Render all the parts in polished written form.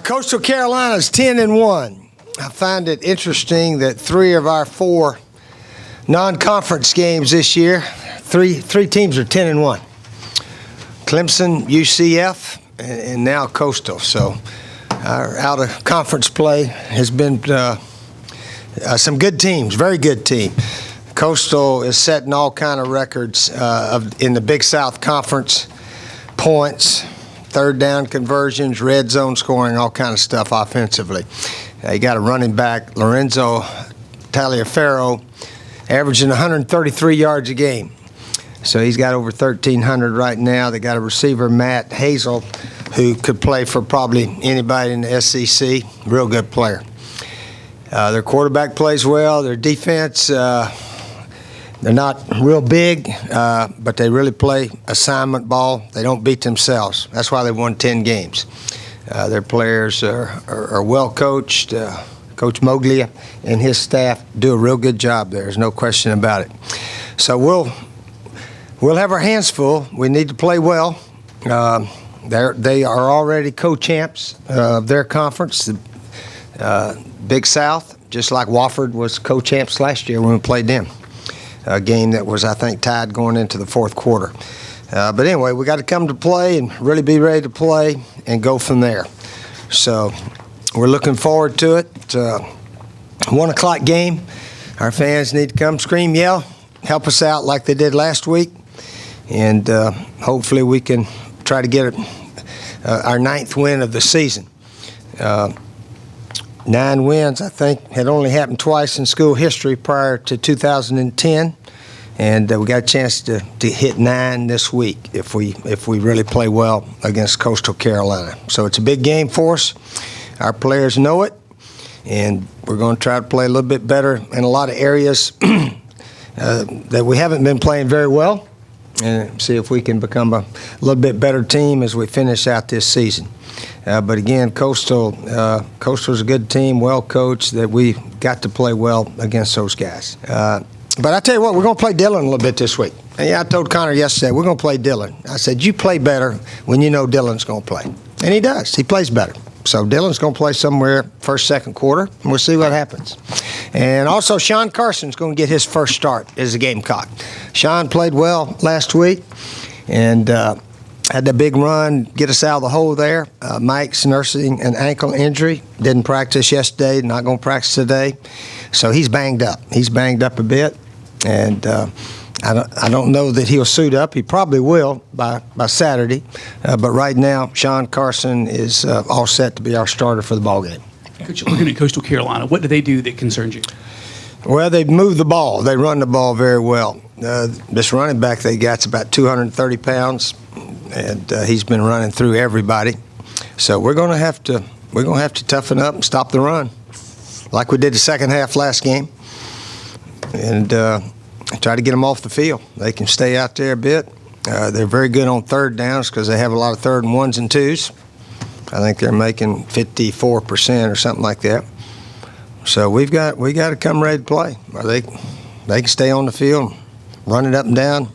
Coastal Carolina's 10-1. I find it interesting that 3 of our 4 non-conference games this year, three teams are 10-1. Clemson, UCF, and now Coastal. So our out-of-conference play has been some good teams, very good team. Coastal is setting all kind of records in the Big South Conference, points, third down conversions, red zone scoring, all kind of stuff offensively. You got a running back, Lorenzo Taliaferro, averaging 133 yards a game. So he's got over 1,300 right now. They got a receiver, Matt Hazel, who could play for probably anybody in the SEC. Real good player. Their quarterback plays well. Their defense, they're not real big, but they really play assignment ball. They don't beat themselves. That's why they won 10 games. Their players are well coached. Coach Moglia and his staff do a real good job there. There's no question about it. So we'll have our hands full. We need to play well. They are already co-champs of their conference, the Big South, just like Wofford was co-champs last year when we played them. A game that was, I think, tied going into the fourth quarter. But anyway, we got to come to play and really be ready to play and go from there. So we're looking forward to it. 1 o'clock game. Our fans need to come scream, yell, help us out like they did last week. And hopefully we can try to get our 9th win of the season. 9 wins, I think, had only happened twice in school history prior to 2010, and we got a chance to hit 9 this week if we really play well against Coastal Carolina. So it's a big game for us. Our players know it, and we're going to try to play a little bit better in a lot of areas that we haven't been playing very well, and see if we can become a little bit better team as we finish out this season. But again, Coastal's a good team, well coached, that we got to play well against those guys. But I tell you what, we're going to play Dillon a little bit this week. And yeah, I told Connor yesterday, we're going to play Dillon. I said, you play better when you know Dillon's going to play. And he does. He plays better. So Dillon's going to play somewhere first, second quarter, and we'll see what happens. And also, Sean Carson's going to get his first start as a Gamecock. Sean played well last week, and had that big run, get us out of the hole there. Mike's nursing an ankle injury. Didn't practice yesterday, not going to practice today. So he's banged up. He's banged up a bit. And I don't know that he'll suit up. He probably will by Saturday. But right now, Sean Carson is all set to be our starter for the ballgame. Coach, looking at Coastal Carolina, what do they do that concerns you? Well, they move the ball. They run the ball very well. This running back they got's about 230 pounds. And he's been running through everybody, so we're going to have to toughen up and stop the run, like we did the second half last game, and try to get them off the field. They can stay out there a bit. They're very good on third downs because they have a lot of 3rd and 1s and 2s. I think they're making 54% or something like that. So we got to come ready to play. Or they can stay on the field, run it up and down,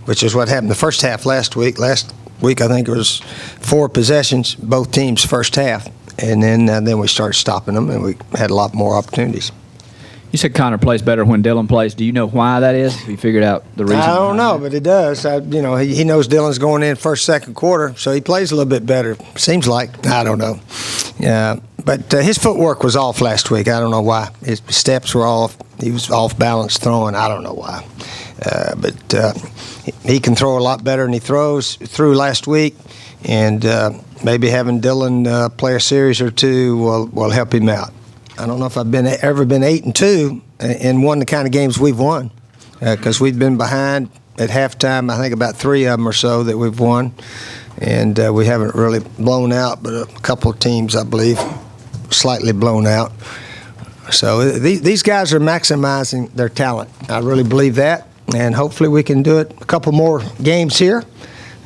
which is what happened the first half last week. Last week, I think it was 4 possessions, both teams first half, and then we started stopping them, and we had a lot more opportunities. You said Connor plays better when Dillon plays. Do you know why that is? Have you figured out the reason? I don't know, but he does. He knows Dillon's going in first, second quarter, so he plays a little bit better. Seems like. I don't know. Yeah, but his footwork was off last week. I don't know why. His steps were off. He was off balance throwing. I don't know why. But he can throw a lot better than he threw last week, and maybe having Dillon play a series or 2 will help him out. I don't know if I've ever been 8-2 and won the kind of games we've won, because we've been behind at halftime. I think about 3 of them or so that we've won, and we haven't really blown out, but a couple of teams, I believe, slightly blown out. So these guys are maximizing their talent. I really believe that. And hopefully we can do it a couple more games here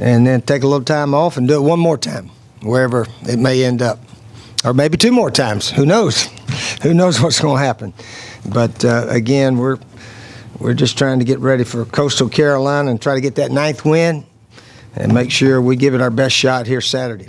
and then take a little time off and do it one more time, wherever it may end up. Or maybe 2 more times. Who knows? Who knows what's going to happen? But, again, we're just trying to get ready for Coastal Carolina and try to get that 9th win and make sure we give it our best shot here Saturday.